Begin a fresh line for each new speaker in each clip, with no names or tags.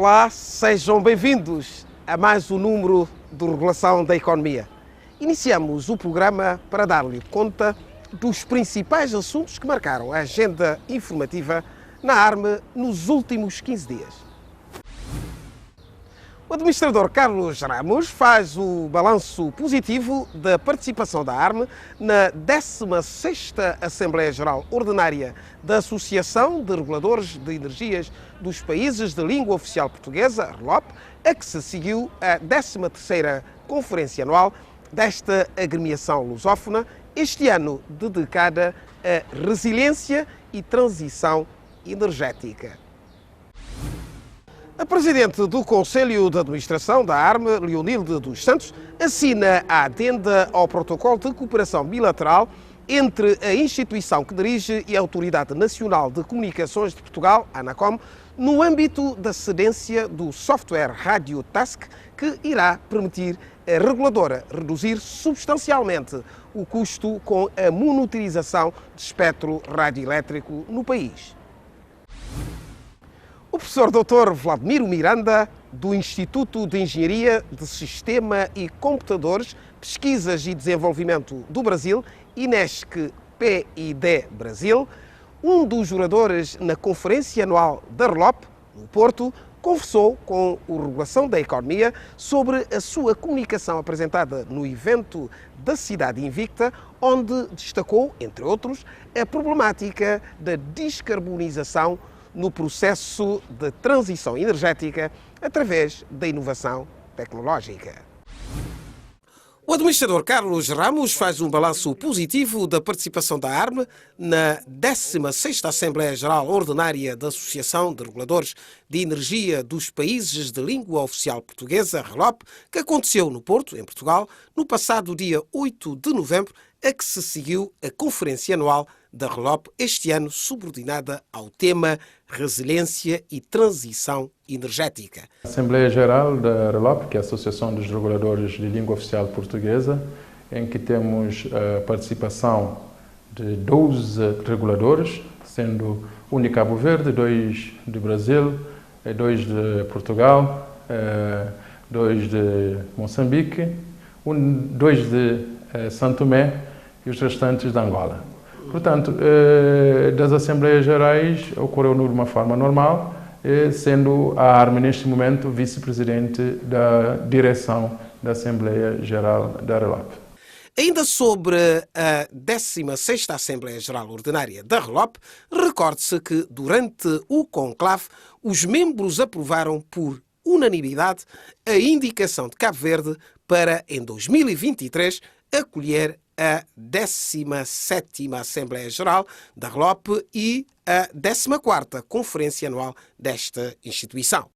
Olá, sejam bem-vindos a mais um número do Regulação da Economia. Iniciamos o programa para dar-lhe conta dos principais assuntos que marcaram a agenda informativa na ARME nos últimos 15 dias. O administrador Carlos Ramos faz o balanço positivo da participação da ARME na 16ª Assembleia Geral Ordinária da Associação de Reguladores de Energias dos Países de Língua Oficial Portuguesa, RLOP, a que se seguiu a 13ª Conferência Anual desta agremiação lusófona, este ano dedicada à resiliência e transição energética. A Presidente do Conselho de Administração da ARME, Leonilde dos Santos, assina a adenda ao Protocolo de Cooperação Bilateral entre a instituição que dirige e a Autoridade Nacional de Comunicações de Portugal, ANACOM, no âmbito da cedência do software RadioTask, que irá permitir à reguladora reduzir substancialmente o custo com a monitorização de espectro radioelétrico no país. O professor Dr. Vladimiro Miranda, do Instituto de Engenharia de Sistema e Computadores, Pesquisas e Desenvolvimento do Brasil, INESC PID Brasil, um dos oradores na Conferência Anual da RLOP, no Porto, conversou com o Regulação da Economia sobre a sua comunicação apresentada no evento da Cidade Invicta, onde destacou, entre outros, a problemática da descarbonização no processo de transição energética através da inovação tecnológica. O administrador Carlos Ramos faz um balanço positivo da participação da ARME na 16ª Assembleia Geral Ordinária da Associação de Reguladores de Energia dos Países de Língua Oficial Portuguesa, RLOP, que aconteceu no Porto, em Portugal, no passado dia 8 de novembro, a que se seguiu a Conferência Anual da RLOP, este ano subordinada ao tema Resiliência e Transição Energética.
A Assembleia Geral da RLOP, que é a Associação dos Reguladores de Língua Oficial Portuguesa, em que temos a participação de 12 reguladores, sendo um de Cabo Verde, 2 do Brasil, 2 de Portugal, 2 de Moçambique, 2 de Santo Tomé e os restantes de Angola. Portanto, das Assembleias Gerais ocorreu de uma forma normal, sendo a ARME neste momento vice-presidente da direção da Assembleia Geral da RLOP.
Ainda sobre a 16ª Assembleia Geral Ordinária da RLOP, recorde-se que durante o conclave os membros aprovaram por unanimidade a indicação de Cabo Verde para, em 2023, acolher a 17ª Assembleia Geral da RLOP e a 14ª Conferência Anual desta instituição.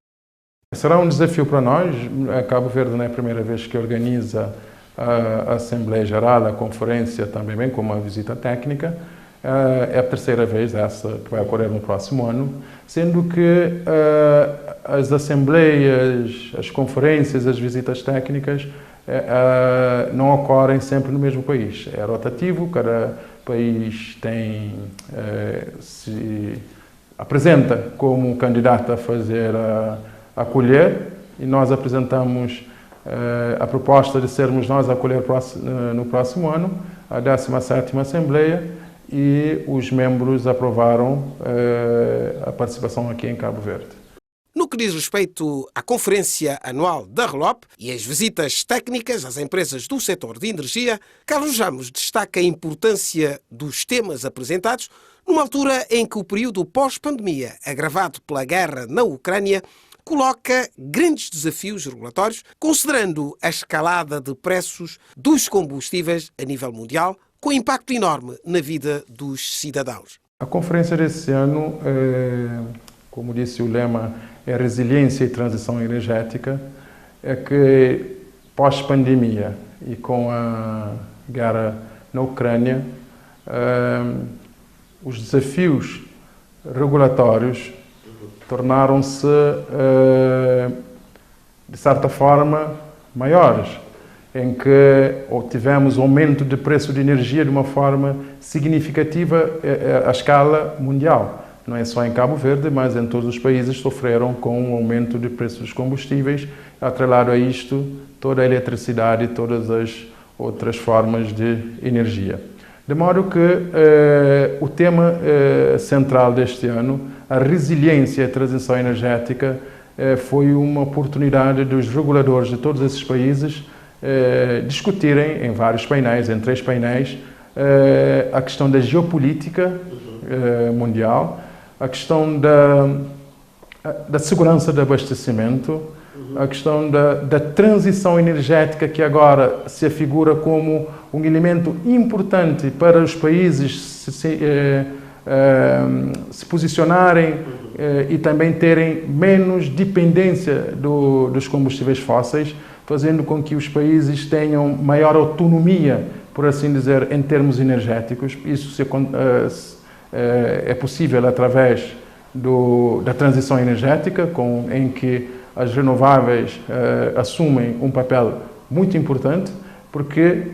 Será um desafio para nós. A Cabo Verde não é a primeira vez que organiza a Assembleia Geral, a conferência também, bem como a visita técnica. É a terceira vez essa que vai ocorrer no próximo ano, sendo que as assembleias, as conferências, as visitas técnicas não ocorrem sempre no mesmo país. É rotativo, cada país se apresenta como candidato a fazer a acolher, e nós apresentamos a proposta de sermos nós a acolher no próximo ano a 17ª Assembleia, e os membros aprovaram a participação aqui em Cabo Verde.
No que diz respeito à Conferência Anual da RLOP e às visitas técnicas às empresas do setor de energia, Carlos Ramos destaca a importância dos temas apresentados numa altura em que o período pós-pandemia, agravado pela guerra na Ucrânia, coloca grandes desafios regulatórios, considerando a escalada de preços dos combustíveis a nível mundial, com impacto enorme na vida dos cidadãos.
A conferência desse ano, como disse o lema, é resiliência e transição energética, é que pós-pandemia e com a guerra na Ucrânia, os desafios regulatórios tornaram-se, de certa forma, maiores, em que tivemos aumento de preço de energia de uma forma significativa à escala mundial. não é só em Cabo Verde, mas em todos os países sofreram com o aumento de preços dos combustíveis, atrelado a isto toda a eletricidade e todas as outras formas de energia. De modo que o tema central deste ano, a resiliência e a transição energética, foi uma oportunidade dos reguladores de todos esses países discutirem em vários painéis, em 3 painéis, a questão da geopolítica mundial, a questão da segurança de abastecimento, a questão da transição energética, que agora se afigura como um elemento importante para os países se posicionarem e também terem menos dependência dos combustíveis fósseis, fazendo com que os países tenham maior autonomia, por assim dizer, em termos energéticos. Isso é possível através da transição energética, em que as renováveis assumem um papel muito importante, porque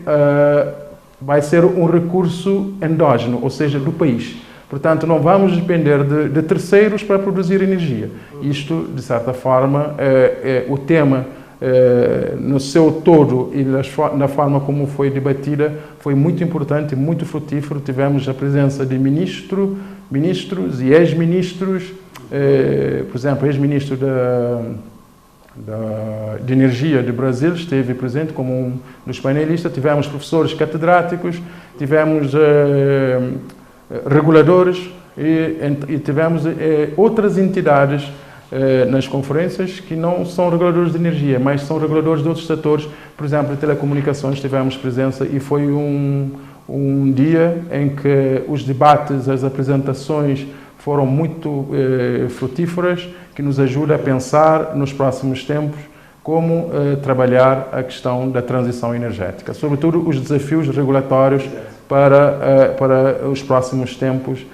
vai ser um recurso endógeno, ou seja, do país. Portanto, não vamos depender de terceiros para produzir energia. Isto, de certa forma, o tema, no seu todo e na forma como foi debatida, foi muito importante, muito frutífero. Tivemos a presença de ministros e ex-ministros, por exemplo, ex-ministro de Energia do Brasil esteve presente como um dos painelistas. Tivemos professores catedráticos, tivemos reguladores e tivemos outras entidades nas conferências que não são reguladores de energia, mas são reguladores de outros setores. Por exemplo, de telecomunicações tivemos presença e foi um dia em que os debates, as apresentações foram muito frutíferas, que nos ajuda a pensar nos próximos tempos como trabalhar a questão da transição energética, sobretudo os desafios regulatórios para os próximos tempos,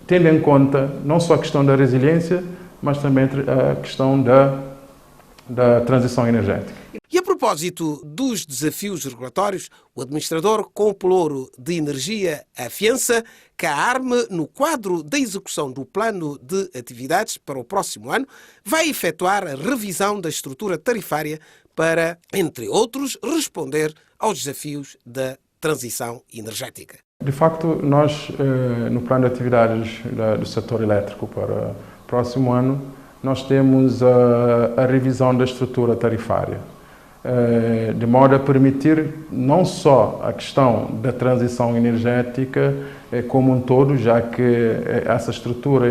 tendo em conta não só a questão da resiliência, mas também a questão da transição energética.
E a propósito dos desafios regulatórios, o administrador Compelouro de Energia afiança que a ARME, no quadro da execução do plano de atividades para o próximo ano, vai efetuar a revisão da estrutura tarifária para, entre outros, responder aos desafios da transição energética.
De facto, nós, no plano de atividades do setor elétrico para o próximo ano, nós temos a revisão da estrutura tarifária, de modo a permitir não só a questão da transição energética como um todo, já que essa estrutura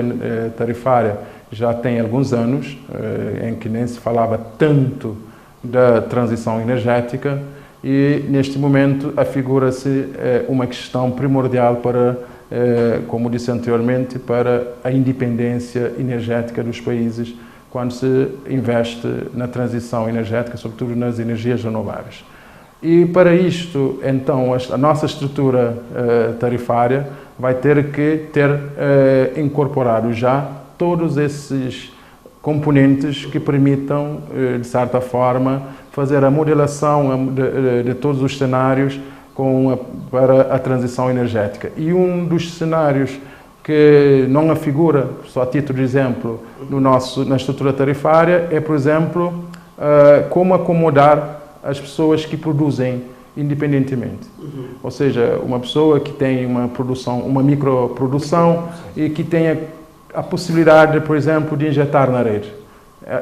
tarifária já tem alguns anos, em que nem se falava tanto da transição energética, e neste momento afigura-se uma questão primordial para, como disse anteriormente, para a independência energética dos países quando se investe na transição energética, sobretudo nas energias renováveis. E para isto, então, a nossa estrutura tarifária vai ter que incorporado já todos esses componentes que permitam, de certa forma, fazer a modelação de todos os cenários para a transição energética. E um dos cenários que não afigura, só a título de exemplo, na estrutura tarifária, é, por exemplo, como acomodar as pessoas que produzem independentemente. Ou seja, uma pessoa que tem uma microprodução e que tenha a possibilidade, por exemplo, de injetar na rede.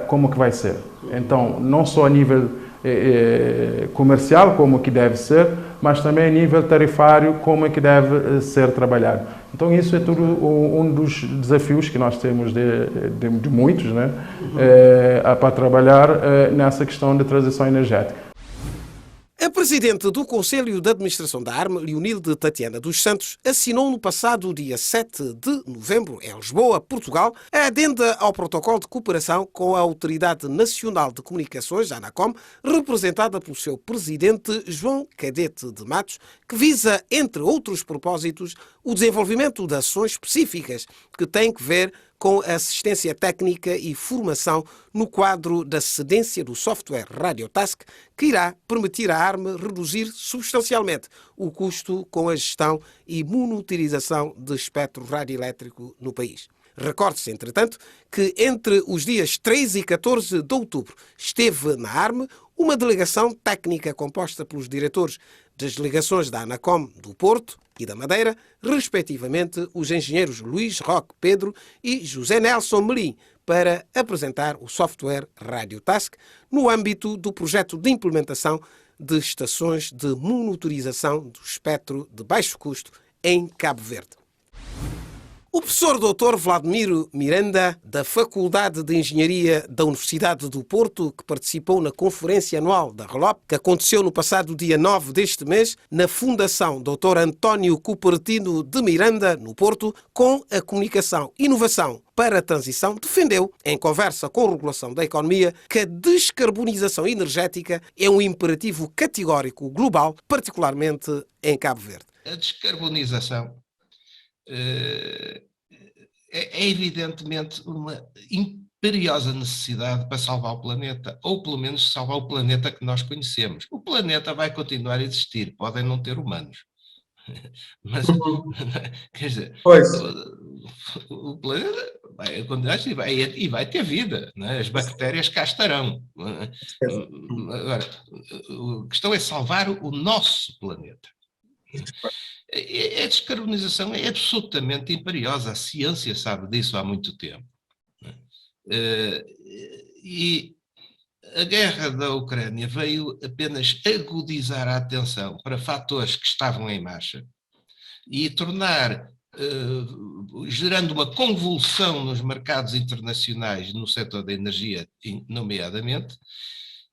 Como que vai ser? Então, não só a nível comercial, como que deve ser, mas também a nível tarifário, como é que deve ser trabalhado. Então, isso é tudo um dos desafios que nós temos de muitos, né? Para trabalhar nessa questão da transição energética.
A presidente do Conselho de Administração da ARME, Leonilde Tatiana dos Santos, assinou no passado dia 7 de novembro, em Lisboa, Portugal, a adenda ao protocolo de cooperação com a Autoridade Nacional de Comunicações, a ANACOM, representada pelo seu presidente João Cadete de Matos, que visa, entre outros propósitos, o desenvolvimento de ações específicas que têm que ver com a assistência técnica e formação no quadro da cedência do software Radiotask, que irá permitir à ARME reduzir substancialmente o custo com a gestão e monitorização de espectro radioelétrico no país. Recorde-se, entretanto, que entre os dias 13 e 14 de outubro esteve na ARME uma delegação técnica composta pelos diretores das delegações da Anacom do Porto e da Madeira, respectivamente os engenheiros Luís Roque Pedro e José Nelson Melim, para apresentar o software RadioTask no âmbito do projeto de implementação de estações de monitorização do espectro de baixo custo em Cabo Verde. O professor Dr. Vladimiro Miranda, da Faculdade de Engenharia da Universidade do Porto, que participou na conferência anual da RELOP, que aconteceu no passado dia 9 deste mês, na Fundação Dr. António Cupertino de Miranda, no Porto, com a comunicação Inovação para a Transição, defendeu, em conversa com a regulação da economia, que a descarbonização energética é um imperativo categórico global, particularmente em Cabo Verde.
A descarbonização é evidentemente uma imperiosa necessidade para salvar o planeta, ou pelo menos salvar o planeta que nós conhecemos. O planeta vai continuar a existir, podem não ter humanos. Mas, quer dizer, o planeta vai continuar e vai ter vida, não é? As bactérias cá estarão. Agora, a questão é salvar o nosso planeta. A descarbonização é absolutamente imperiosa, a ciência sabe disso há muito tempo. E a guerra da Ucrânia veio apenas agudizar a atenção para fatores que estavam em marcha e tornar, gerando uma convulsão nos mercados internacionais no setor da energia, nomeadamente,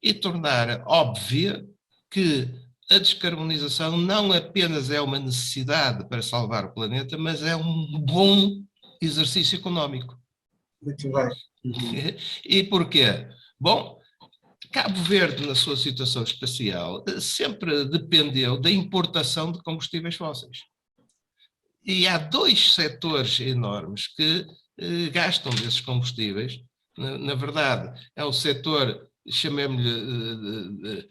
e tornar óbvia que a descarbonização não apenas é uma necessidade para salvar o planeta, mas é um bom exercício económico.
Muito bem.
E porquê? Bom, Cabo Verde, na sua situação espacial, sempre dependeu da importação de combustíveis fósseis. E há dois setores enormes que gastam desses combustíveis. Na verdade, é o setor, chamemos-lhe...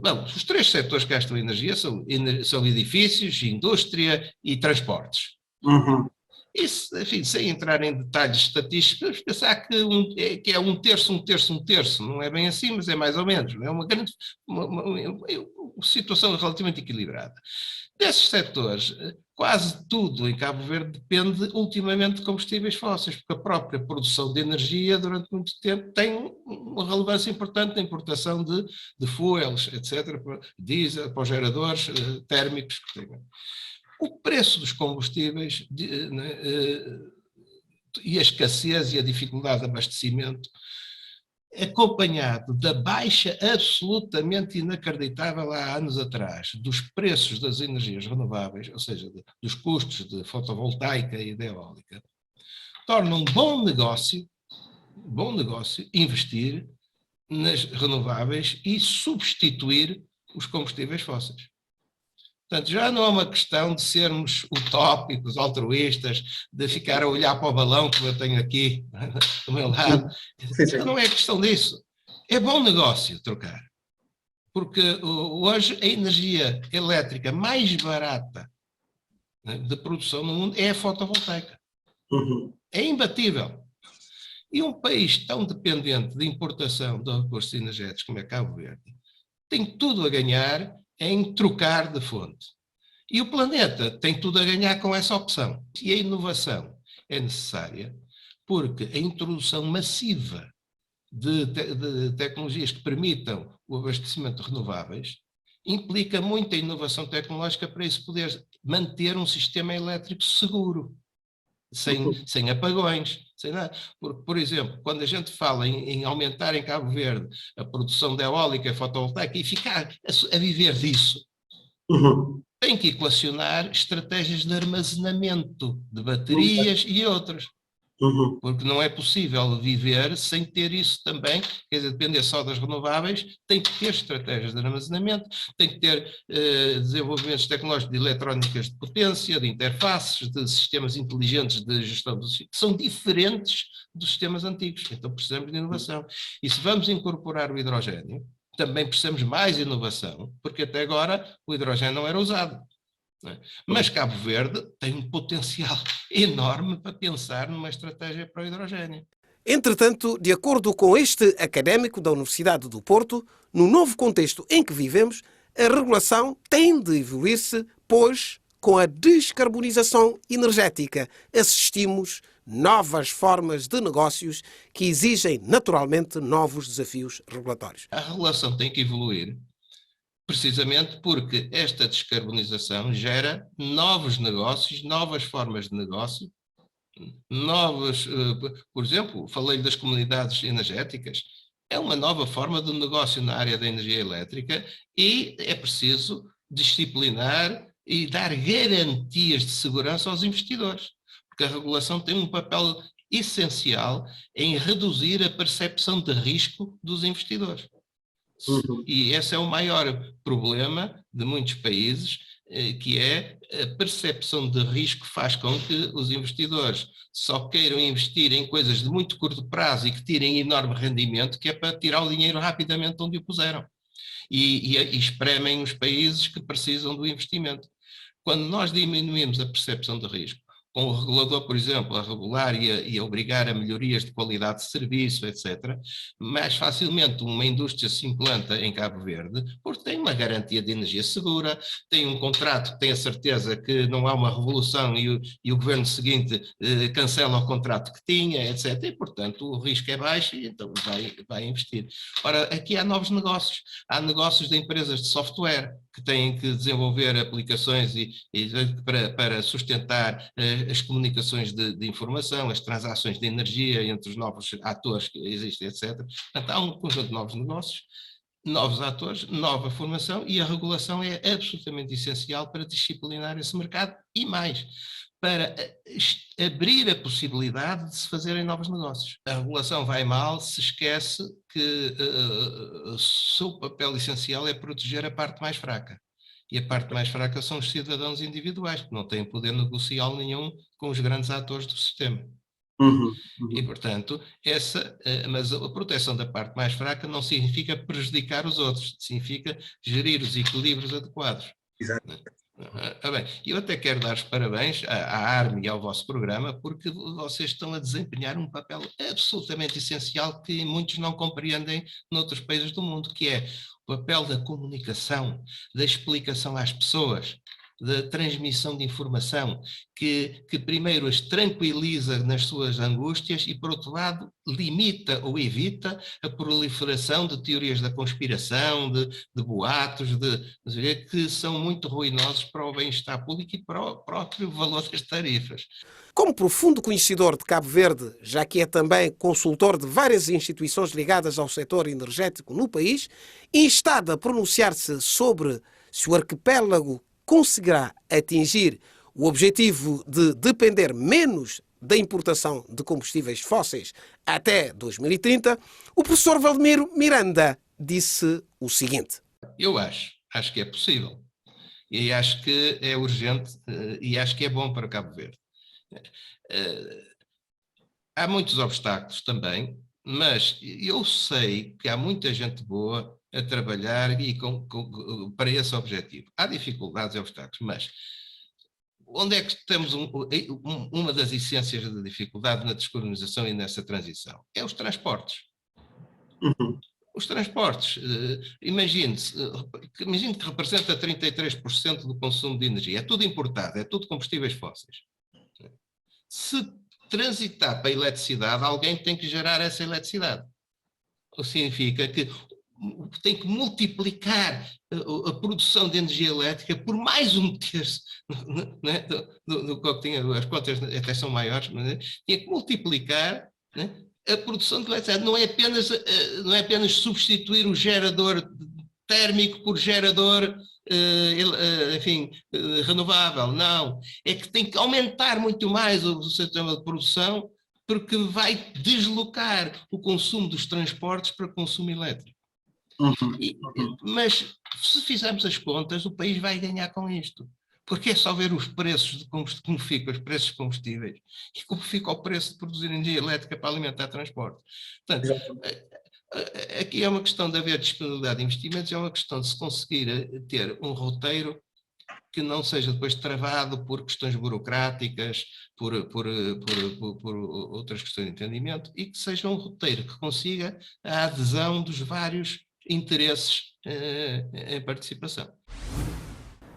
Bom, os três setores que gastam energia são edifícios, indústria e transportes. Isso, enfim, sem entrar em detalhes estatísticos, vamos pensar que é um terço, não é bem assim, mas é mais ou menos. É uma grande uma situação relativamente equilibrada. Desses setores, quase tudo em Cabo Verde depende ultimamente de combustíveis fósseis, porque a própria produção de energia durante muito tempo tem uma relevância importante na importação de fuels, etc., diesel, para os geradores térmicos que têm. O preço dos combustíveis e a escassez e a dificuldade de abastecimento, acompanhado da baixa absolutamente inacreditável há anos atrás dos preços das energias renováveis, ou seja, dos custos de fotovoltaica e de eólica, torna um bom negócio investir nas renováveis e substituir os combustíveis fósseis. Portanto, já não é uma questão de sermos utópicos, altruístas, de ficar a olhar para o balão que eu tenho aqui do meu lado. Não é questão disso. É bom negócio trocar. Porque hoje a energia elétrica mais barata, né, de produção no mundo é a fotovoltaica. É imbatível. E um país tão dependente de importação de recursos energéticos como é Cabo Verde tem tudo a ganhar em trocar de fonte. E o planeta tem tudo a ganhar com essa opção. E a inovação é necessária porque a introdução massiva de tecnologias que permitam o abastecimento de renováveis implica muita inovação tecnológica para isso poder manter um sistema elétrico seguro, sem apagões, sem nada. Porque, por exemplo, quando a gente fala em aumentar em Cabo Verde a produção de eólica e fotovoltaica e ficar a viver disso, tem que equacionar estratégias de armazenamento de baterias e outras. Porque não é possível viver sem ter isso também, quer dizer, depender só das renováveis, tem que ter estratégias de armazenamento, tem que ter desenvolvimentos tecnológicos de eletrónicas de potência, de interfaces, de sistemas inteligentes de gestão dos sistemas, que são diferentes dos sistemas antigos, então precisamos de inovação. E se vamos incorporar o hidrogênio, também precisamos mais inovação, porque até agora o hidrogênio não era usado. não é? Mas Cabo Verde tem um potencial enorme para pensar numa estratégia para o hidrogênio.
Entretanto, de acordo com este académico da Universidade do Porto, no novo contexto em que vivemos, a regulação tem de evoluir-se, pois, com a descarbonização energética, assistimos novas formas de negócios que exigem naturalmente novos desafios regulatórios.
A regulação tem que evoluir precisamente porque esta descarbonização gera novos negócios, novas formas de negócio, novos, por exemplo, falei das comunidades energéticas, é uma nova forma de negócio na área da energia elétrica e é preciso disciplinar e dar garantias de segurança aos investidores, porque a regulação tem um papel essencial em reduzir a percepção de risco dos investidores. E esse é o maior problema de muitos países, que é a percepção de risco faz com que os investidores só queiram investir em coisas de muito curto prazo e que tirem enorme rendimento, que é para tirar o dinheiro rapidamente onde o puseram. E espremem os países que precisam do investimento. Quando nós diminuímos a percepção de risco, com o regulador, por exemplo, a regular e a obrigar a melhorias de qualidade de serviço, etc., mais facilmente uma indústria se implanta em Cabo Verde, porque tem uma garantia de energia segura, tem um contrato que tem a certeza que não há uma revolução e o governo seguinte cancela o contrato que tinha, etc., e, portanto, o risco é baixo e então vai investir. Ora, aqui há novos negócios. Há negócios de empresas de software que têm que desenvolver aplicações para sustentar as comunicações de informação, as transações de energia entre os novos atores que existem, etc. Portanto, há um conjunto de novos negócios, novos atores, nova formação e a regulação é absolutamente essencial para disciplinar esse mercado e mais, para abrir a possibilidade de se fazerem novos negócios. A regulação vai mal, se esquece que o seu papel essencial é proteger a parte mais fraca. E a parte mais fraca são os cidadãos individuais, que não têm poder negocial nenhum com os grandes atores do sistema. E, portanto, mas a proteção da parte mais fraca não significa prejudicar os outros, significa gerir os equilíbrios adequados.
Exato.
Bem, eu até quero dar os parabéns à ARME e ao vosso programa, porque vocês estão a desempenhar um papel absolutamente essencial que muitos não compreendem noutros países do mundo, que é o papel da comunicação, da explicação às pessoas, da transmissão de informação, que primeiro as tranquiliza nas suas angústias e, por outro lado, limita ou evita a proliferação de teorias da conspiração, de boatos, que são muito ruinosos para o bem-estar público e para o próprio valor das tarifas.
Como profundo conhecedor de Cabo Verde, já que é também consultor de várias instituições ligadas ao setor energético no país, instado a pronunciar-se sobre se o arquipélago conseguirá atingir o objetivo de depender menos da importação de combustíveis fósseis até 2030, o professor Valdemiro Miranda disse o seguinte:
Eu acho que é possível, e acho que é urgente, e acho que é bom para Cabo Verde. Há muitos obstáculos também, mas eu sei que há muita gente boa a trabalhar para esse objetivo. Há dificuldades e obstáculos, mas onde é que temos uma das essências da dificuldade na descolonização e nessa transição? É os transportes. Os transportes, imagine que representa 33% do consumo de energia, é tudo importado, é tudo combustíveis fósseis. Se transitar para a eletricidade, alguém tem que gerar essa eletricidade. O que significa que tem que multiplicar a produção de energia elétrica por mais um terço, né, do que tinha, as contas até são maiores, mas tinha que multiplicar, né, a produção de eletricidade. Não é apenas substituir o gerador térmico por gerador renovável, não. É que tem que aumentar muito mais o sistema de produção, porque vai deslocar o consumo dos transportes para consumo elétrico. Mas se fizermos as contas, o país vai ganhar com isto. Porque é só ver os preços de como ficam os preços de combustíveis e como fica o preço de produzir energia elétrica para alimentar transporte. Portanto, aqui é uma questão de haver disponibilidade de investimentos, é uma questão de se conseguir ter um roteiro que não seja depois travado por questões burocráticas, por outras questões de entendimento, e que seja um roteiro que consiga a adesão dos vários interesses em participação.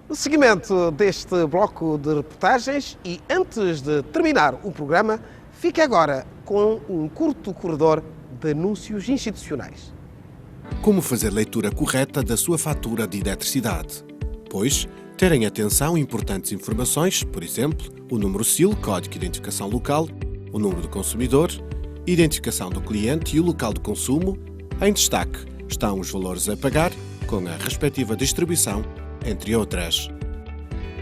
No seguimento deste bloco de reportagens e antes de terminar o programa, fique agora com um curto corredor de anúncios institucionais.
Como fazer leitura correta da sua fatura de eletricidade? Pois, terem atenção a importantes informações, por exemplo, o número SIL, Código de Identificação Local, o número do consumidor, identificação do cliente e o local de consumo. Em destaque estão os valores a pagar, com a respectiva distribuição, entre outras.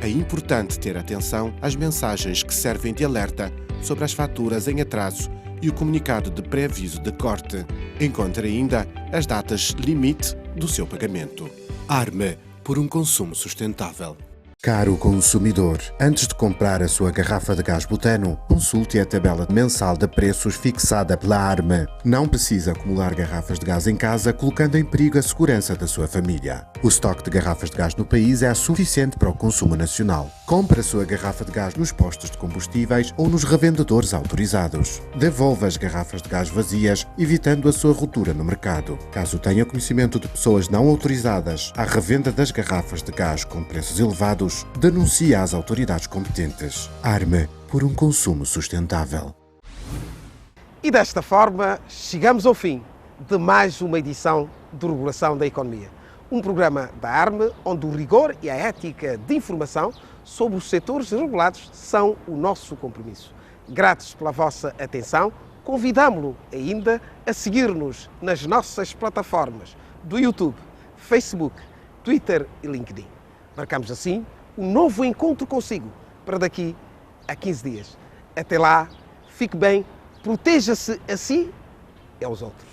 É importante ter atenção às mensagens que servem de alerta sobre as faturas em atraso e o comunicado de pré-aviso de corte. Encontre ainda as datas limite do seu pagamento. Arme por um consumo sustentável. Caro consumidor, antes de comprar a sua garrafa de gás butano, consulte a tabela mensal de preços fixada pela Arme. Não precisa acumular garrafas de gás em casa, colocando em perigo a segurança da sua família. O estoque de garrafas de gás no país é suficiente para o consumo nacional. Compre a sua garrafa de gás nos postos de combustíveis ou nos revendedores autorizados. Devolva as garrafas de gás vazias, evitando a sua ruptura no mercado. Caso tenha conhecimento de pessoas não autorizadas à revenda das garrafas de gás com preços elevados, denuncie às autoridades competentes. Arme por um consumo sustentável.
E desta forma, chegamos ao fim de mais uma edição de Regulação da Economia. Um programa da Arme, onde o rigor e a ética de informação sobre os setores regulados são o nosso compromisso. Gratos pela vossa atenção, convidamo-lo ainda a seguir-nos nas nossas plataformas do YouTube, Facebook, Twitter e LinkedIn. Marcamos assim um novo encontro consigo para daqui a 15 dias. Até lá, fique bem, proteja-se a si e aos outros.